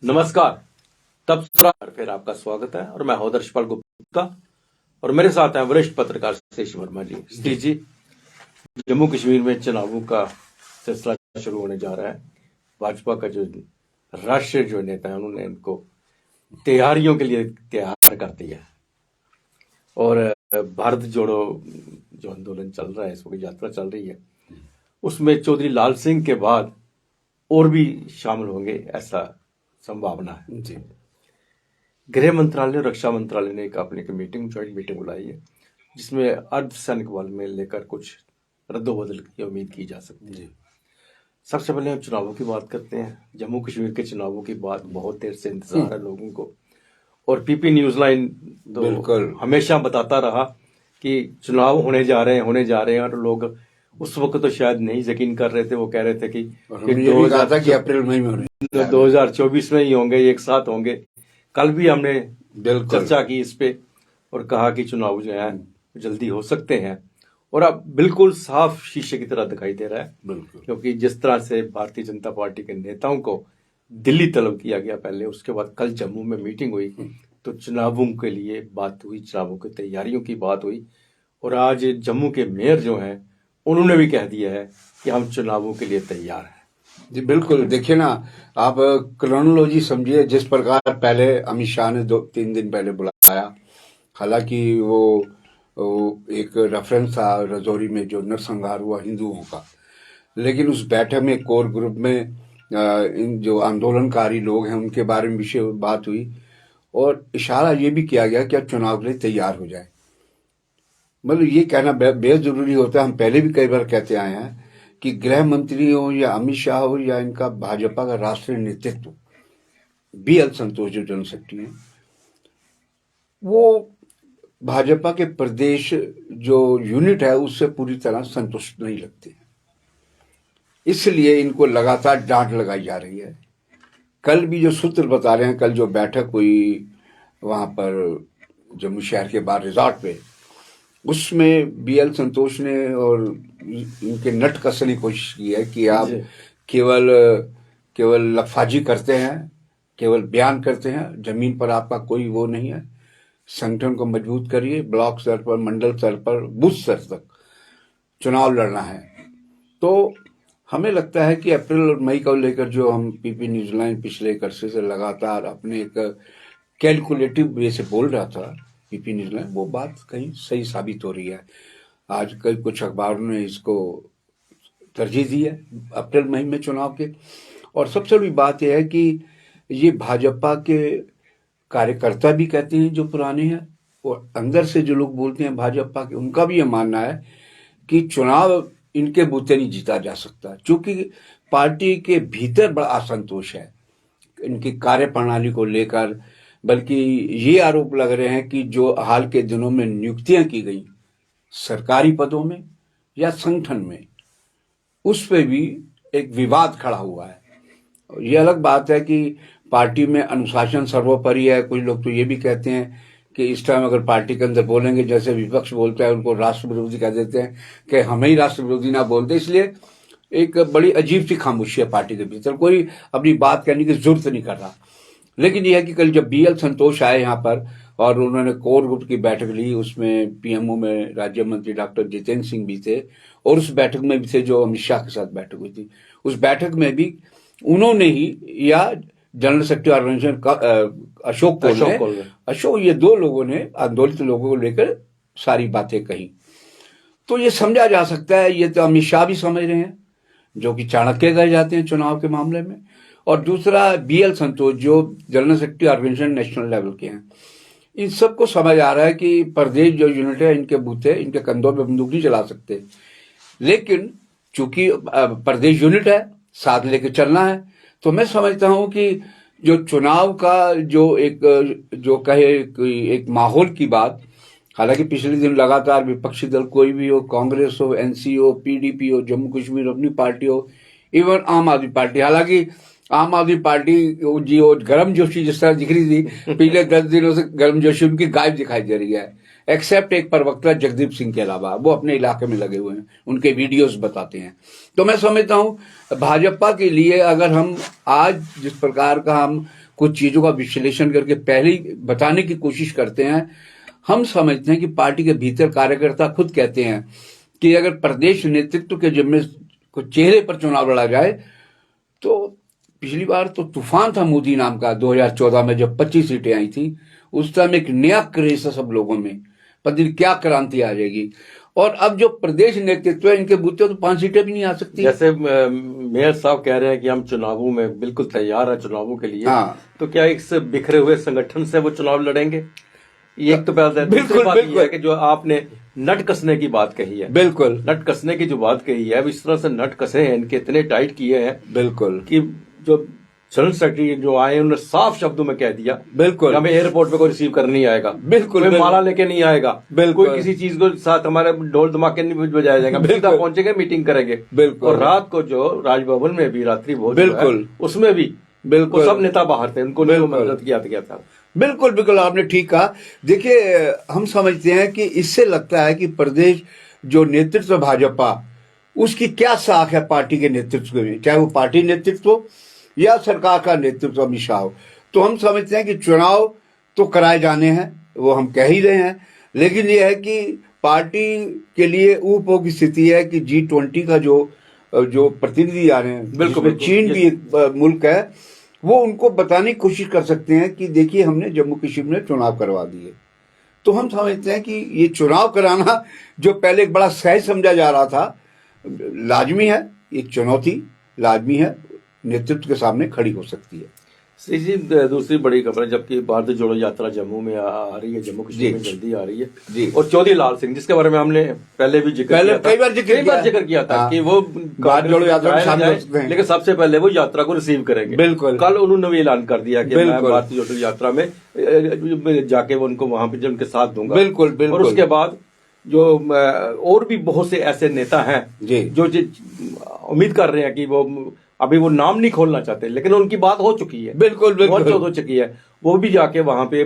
नमस्कार। तबसरा फिर आपका स्वागत है और मैं हौदर्शपाल गुप्ता और मेरे साथ हैं वरिष्ठ पत्रकार सतीश वर्मा जी। सतीश जी, जम्मू कश्मीर में चुनावों का सिलसिला शुरू होने जा रहा है। भाजपा का जो राष्ट्रीय जो नेता है उन्होंने इनको तैयारियों के लिए तैयार कर दिया है और भारत जोड़ो जो आंदोलन चल रहा है, इस वक्त यात्रा चल रही है, उसमें चौधरी लाल सिंह के बाद और भी शामिल होंगे ऐसा संभावना है जी। गृह मंत्रालय और रक्षा मंत्रालय ने अपनी ज्वाइंट मीटिंग बुलाई है जिसमें अर्धसैनिक बल में लेकर कुछ रद्दोबदल की उम्मीद की जा सकती है। सबसे पहले हम चुनावों की बात करते हैं। जम्मू कश्मीर के चुनावों की बात बहुत देर से इंतजार है लोगों को और पीपी न्यूज लाइन तो हमेशा बताता रहा कि चुनाव होने जा रहे हैं और लोग उस वक्त तो शायद नहीं यकीन कर रहे थे। वो कह रहे थे कि 2024 में ही होंगे, एक साथ होंगे। कल भी हमने चर्चा की इस पे और कहा कि चुनाव जो है जल्दी हो सकते हैं और अब बिल्कुल साफ शीशे की तरह दिखाई दे रहा है, क्योंकि जिस तरह से भारतीय जनता पार्टी के नेताओं को दिल्ली तलब किया गया पहले, उसके बाद कल जम्मू में मीटिंग हुई तो चुनावों के लिए बात हुई, चुनावों की तैयारियों की बात हुई और आज जम्मू के मेयर जो हैं उन्होंने भी कह दिया है कि हम चुनावों के लिए तैयार हैं। जी बिल्कुल। देखिए ना, आप क्रोनोलॉजी समझिए। जिस प्रकार पहले अमित शाह ने 2-3 दिन पहले बुलाया, हालांकि वो एक रेफरेंस था रजौरी में जो नरसंहार हुआ हिंदुओं का, लेकिन उस बैठक में कोर ग्रुप में इन जो आंदोलनकारी लोग हैं उनके बारे में विषय बात हुई और इशारा ये भी किया गया कि अब चुनाव के लिए तैयार हो जाए। मतलब ये कहना बेहद जरूरी होता है। हम पहले भी कई बार कहते आए हैं कि गृह मंत्री हो या अमित शाह हो या इनका भाजपा का राष्ट्रीय नेतृत्व BL संतोष जो जनरल सेक्रेटरी हैं, वो भाजपा के प्रदेश जो यूनिट है उससे पूरी तरह संतुष्ट नहीं लगते हैं। इसलिए इनको लगातार डांट लगाई जा रही है। कल भी जो सूत्र बता रहे हैं, कल जो बैठक हुई वहां पर जम्मू शहर के बाहर रिजॉर्ट पे, उसमें BL संतोष ने और इनके नट कसने की कोशिश की है कि आप केवल लफाजी करते हैं, केवल बयान करते हैं, जमीन पर आपका कोई वो नहीं है। संगठन को मजबूत करिए, ब्लॉक स्तर पर, मंडल स्तर पर, बूथ स्तर तक चुनाव लड़ना है। तो हमें लगता है कि अप्रैल और मई को लेकर जो हम पीपी न्यूजीलैंड पिछले एक अरसे से लगातार अपने एक कैलकुलेटिव वे से बोल रहा था पीपी न्यूजीलैंड, वो बात कहीं सही साबित हो रही है। आज कई कुछ अखबारों ने इसको तरजीह दी है अप्रैल मई में चुनाव के। और सबसे बड़ी बात यह है कि ये भाजपा के कार्यकर्ता भी कहते हैं जो पुराने हैं और अंदर से जो लोग बोलते हैं भाजपा के, उनका भी यह मानना है कि चुनाव इनके बूते नहीं जीता जा सकता, क्योंकि पार्टी के भीतर बड़ा असंतोष है इनकी कार्य प्रणाली को लेकर। बल्कि ये आरोप लग रहे हैं कि जो हाल के दिनों में नियुक्तियां की गई सरकारी पदों में या संगठन में, उस पे भी एक विवाद खड़ा हुआ है। ये अलग बात है कि पार्टी में अनुशासन सर्वोपरि है। कुछ लोग तो ये भी कहते हैं कि इस टाइम अगर पार्टी के अंदर बोलेंगे, जैसे विपक्ष बोलता है, उनको राष्ट्र विरोधी कह देते हैं कि हमें ही राष्ट्र विरोधी ना बोलते। इसलिए एक बड़ी अजीब सी खामोशी है पार्टी के भीतर, कोई अपनी बात कहने की जरूरत नहीं कर रहा। लेकिन यह है कि कल जब BL संतोष आए यहाँ पर और उन्होंने कोर ग्रुप की बैठक ली, उसमें PMO में राज्य मंत्री डॉक्टर जितेंद्र सिंह भी थे और उस बैठक में भी थे जो अमित शाह के साथ बैठक हुई थी। उस बैठक में भी उन्होंने ही या जनरल सेक्रेटरी ऑर्गेनाइजेशन अशोक, ये 2 लोगों ने आंदोलित लोगों को लेकर सारी बातें कही। तो ये समझा जा सकता है, ये तो अमित शाह भी समझ रहे हैं जो कि चाणक्य कहे जाते हैं चुनाव के मामले में। और दूसरा BL संतोष जो general secretary organisation national level के हैं, इन सबको समझ आ रहा है कि प्रदेश जो यूनिट है इनके बूते, इनके कंधों पे बंदूक नहीं चला सकते। लेकिन चूंकि प्रदेश यूनिट है, साथ लेके चलना है। तो मैं समझता हूं कि जो चुनाव का जो कहे एक माहौल की बात, हालांकि पिछले दिन लगातार विपक्षी दल कोई भी हो, कांग्रेस हो, NC हो, PDP हो, जम्मू कश्मीर अपनी पार्टी हो, इवन आम आदमी पार्टी, हालांकि आम आदमी पार्टी वो गर्मजोशी जिस तरह दिख रही थी पिछले 10 दिनों से, गर्मजोशी उनकी गायब दिखाई दे रही है, एक्सेप्ट एक प्रवक्ता जगदीप सिंह के अलावा। वो अपने इलाके में लगे हुए हैं, उनके वीडियोस बताते हैं। तो मैं समझता हूं भाजपा के लिए अगर हम आज जिस प्रकार का हम कुछ चीजों का विश्लेषण करके पहले ही बताने की कोशिश करते हैं, हम समझते हैं कि पार्टी के भीतर कार्यकर्ता खुद कहते हैं कि अगर प्रदेश नेतृत्व के जिम्मे को चेहरे पर चुनाव लड़ा जाए तो पिछली बार तो तूफान था मोदी नाम का 2014 में जब 25 सीटें आई थी, उस टाइम एक नया क्रेज था सब लोगों में, पता नहीं क्या क्रांति आ जाएगी। और अब जो प्रदेश नेतृत्व है इनके बूते तो 5 सीटें भी नहीं आ सकती। जैसे मेयर साहब कह रहे हैं कि हम चुनावों में बिल्कुल तैयार है चुनावों के लिए, हाँ। तो क्या इस बिखरे हुए संगठन से वो चुनाव लड़ेंगे? ये एक तो पहले बिल्कुल, बात बिल्कुल। ये है कि जो आपने नट कसने की बात कही है, बिल्कुल नट कसने की जो बात कही है, अब इस तरह से नट कसे हैं, इनके इतने टाइट किए हैं बिल्कुल कि जो जनरल सेक्रेटरी जो आए उन्होंने साफ शब्दों में कह दिया बिल्कुल कि हमें एयरपोर्ट पे कोई रिसीव करने नहीं आएगा, बिल्कुल, कोई बिल्कुल। माला लेके नहीं आएगा, बिल्कुल। कोई किसी चीज को साथ हमारे ढोल धमाके नहीं बजाया जाएगा, बिल्कुल। सीधा पहुंचेंगे, मीटिंग करेंगे। बिल्कुल। और रात को जो राजभवन में भी रात्रि भोज जो है, बिल्कुल। उसमें भी बिल्कुल। वो सब नेता बाहर थे, उनको नहीं बिल्कुल। मदद किया था। बिल्कुल बिल्कुल आपने ठीक कहा। देखिए हम समझते हैं कि इससे लगता है कि प्रदेश जो नेतृत्व भाजपा उसकी क्या साख है पार्टी के नेतृत्व में, चाहे वो पार्टी नेतृत्व हो या सरकार का नेतृत्व अमित शाह हो। तो हम समझते हैं कि चुनाव तो कराए जाने हैं, वो हम कह ही रहे हैं, लेकिन ये है कि पार्टी के लिए ऊपर की स्थिति है कि G20 का जो प्रतिनिधि आ रहे हैं, बिल्कुल, जिसमें चीन भी एक मुल्क है, वो उनको बताने की कोशिश कर सकते हैं कि देखिए हमने जम्मू कश्मीर में चुनाव करवा दिए। तो हम समझते हैं कि ये चुनाव कराना जो पहले एक बड़ा सहज समझा जा रहा था, लाजमी है, एक चुनौती लाजमी है, नेतृत्व के सामने खड़ी हो सकती है। श्री जी, दूसरी बड़ी खबर है, जबकि भारत जोड़ो यात्रा जम्मू में आ रही है, जम्मू कश्मीर में जल्दी आ रही है जी। और चौधरी लाल सिंह, जिसके बारे में हमने पहले भी कई बार जिक्र किया था हाँ। कि वो भारत जोड़ो यात्रा में शामिल हो सकते हैं, लेकिन सबसे पहले वो यात्रा को रिसीव करेंगे। बिल्कुल। कल उन्होंने भी ऐलान कर दिया कि मैं भारतीय जोड़ो यात्रा में जाके वो उनको वहां पे उनके साथ दूंगा। बिल्कुल बिल्कुल। और उसके बाद जो और भी बहुत से ऐसे नेता हैं जो उम्मीद कर रहे हैं कि वो अभी वो नाम नहीं खोलना चाहते, लेकिन उनकी बात हो चुकी है, बिल्कुल बिल्कुल हो चुकी है, वो भी जाके वहां पे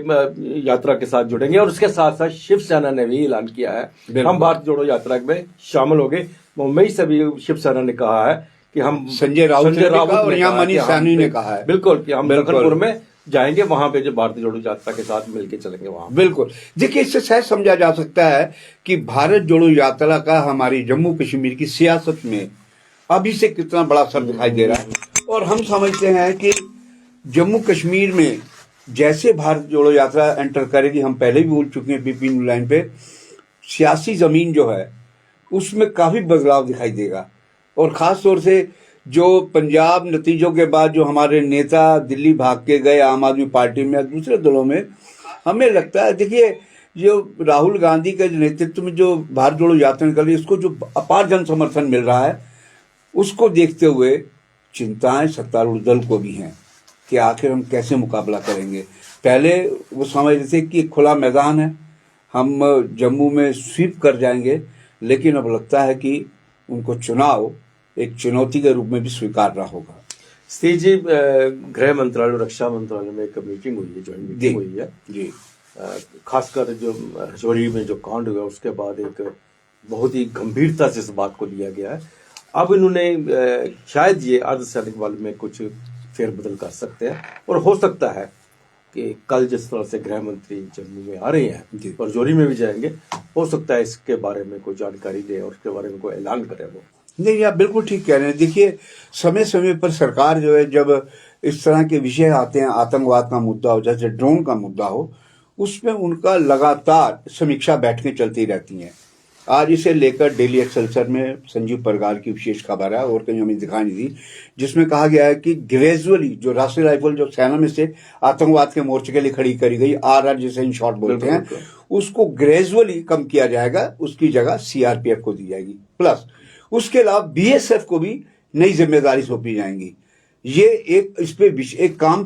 यात्रा के साथ जुड़ेंगे। और उसके साथ साथ शिवसेना ने भी ऐलान किया है हम भारत जोड़ो यात्रा में शामिल हो गए। मुंबई से भी शिवसेना ने कहा है कि हम संजय राउत और यहाँ मनीष सैनी ने कहा है बिल्कुल कि हम लखनपुर में जाएंगे, वहां पे जो भारतीय जोड़ो यात्रा के साथ मिलकर चलेंगे वहां। बिल्कुल। देखिए इससे सहज समझा जा सकता है कि भारत जोड़ो यात्रा का हमारी जम्मू कश्मीर की सियासत में अभी से कितना बड़ा असर दिखाई दे रहा है। और हम समझते हैं कि जम्मू कश्मीर में जैसे भारत जोड़ो यात्रा एंटर करेगी, हम पहले भी बोल चुके हैं पीपी लाइन पे, सियासी जमीन जो है उसमें काफी बदलाव दिखाई देगा। और खास तौर से जो पंजाब नतीजों के बाद जो हमारे नेता दिल्ली भाग के गए आम आदमी पार्टी में या दूसरे दलों में, हमें लगता है देखिए जो राहुल गांधी के नेतृत्व में जो भारत जोड़ो यात्रा निकल रही है, उसको जो अपार जन समर्थन मिल रहा है, उसको देखते हुए चिंताएं सत्तारूढ़ दल को भी हैं कि आखिर हम कैसे मुकाबला करेंगे। पहले वो समझ रहे थे कि खुला मैदान है, हम जम्मू में स्वीप कर जाएंगे, लेकिन अब लगता है कि उनको चुनाव एक चुनौती के रूप में भी स्वीकारना होगा। श्री जी, गृह मंत्रालय और रक्षा मंत्रालय में एक मीटिंग हुई है, ज्वाइंट मीटिंग हुई है जी। खासकर जो रजौरी में जो कांड हुआ उसके बाद एक बहुत ही गंभीरता से इस बात को लिया गया है। अब इन्होंने शायद ये अर्धसैनिक बल में कुछ फेरबदल कर सकते हैं, और हो सकता है कि कल जिस तरह से गृह मंत्री जम्मू में आ रहे हैं और रजौरी में भी जाएंगे, हो सकता है इसके बारे में कोई जानकारी दे और इसके बारे में कोई ऐलान करे। वो नहीं, आप बिल्कुल ठीक कह रहे हैं। देखिए समय समय पर सरकार जो है जब इस तरह के विषय आते हैं, आतंकवाद का मुद्दा हो, जैसे ड्रोन का मुद्दा हो, उसमें उनका लगातार समीक्षा बैठकें चलती रहती हैं। आज इसे लेकर डेली एक्सेलसियर में संजीव परगार की विशेष खबर है और कहीं हमें दिखाई नहीं दी, जिसमें कहा गया है कि ग्रेजुअली जो राष्ट्रीय राइफल जो सेना में से आतंकवाद के मोर्चे के लिए खड़ी करी गई, RR जिसे इन शॉर्ट बोलते हैं, उसको ग्रेजुअली कम किया जाएगा, उसकी जगह CRPF को दी जाएगी। प्लस उसके अलावा BSF को भी नई जिम्मेदारी सौंपी जाएंगी। ये इस पे एक काम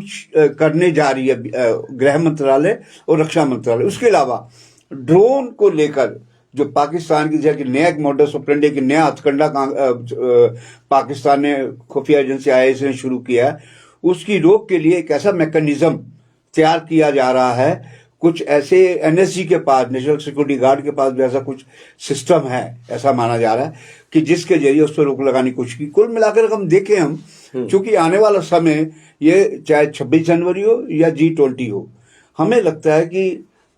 करने जा रही है गृह मंत्रालय और रक्षा मंत्रालय। उसके अलावा ड्रोन को लेकर जो पाकिस्तान की जगह नया मॉडस ऑपरेंडी की नया हथकंडा पाकिस्तान ने खुफिया एजेंसी IS ने शुरू किया है, उसकी रोक के लिए एक ऐसा मैकेनिज्म तैयार किया जा रहा है। कुछ ऐसे एनएसजी के पास, नेशनल सिक्योरिटी गार्ड के पास भी ऐसा कुछ सिस्टम है, ऐसा माना जा रहा है कि जिसके जरिए उस पर रोक लगाने की कोशिश की। कुल मिलाकर हम देखें चूंकि आने वाला समय ये चाहे 26 जनवरी हो या G20 हो, हमें लगता है कि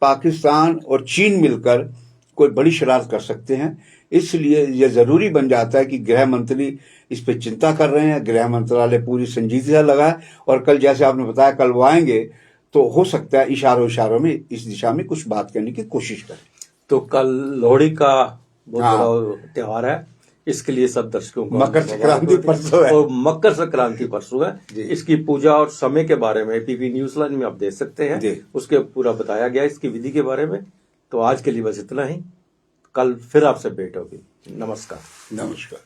पाकिस्तान और चीन मिलकर कोई बड़ी शरारत कर सकते हैं। इसलिए यह जरूरी बन जाता है कि गृह मंत्री इस पे चिंता कर रहे हैं, गृह मंत्रालय पूरी संजीदगी से लगा है और कल जैसे आपने बताया कल वो आएंगे तो हो सकता है इशारों में इस दिशा में कुछ बात करने की कोशिश करें। तो कल लोहड़ी का बहुत हाँ। बड़ा त्योहार है, इसके लिए सब दर्शकों को मकर संक्रांति परसों है और मकर संक्रांति परसों जी। है। इसकी पूजा और समय के बारे में पीपी न्यूज लाइन में आप देख सकते हैं, जी। उसके पूरा बताया गया इसकी विधि के बारे में। तो आज के लिए बस इतना ही, कल फिर आपसे भेंट होगी। नमस्कार। नमस्कार।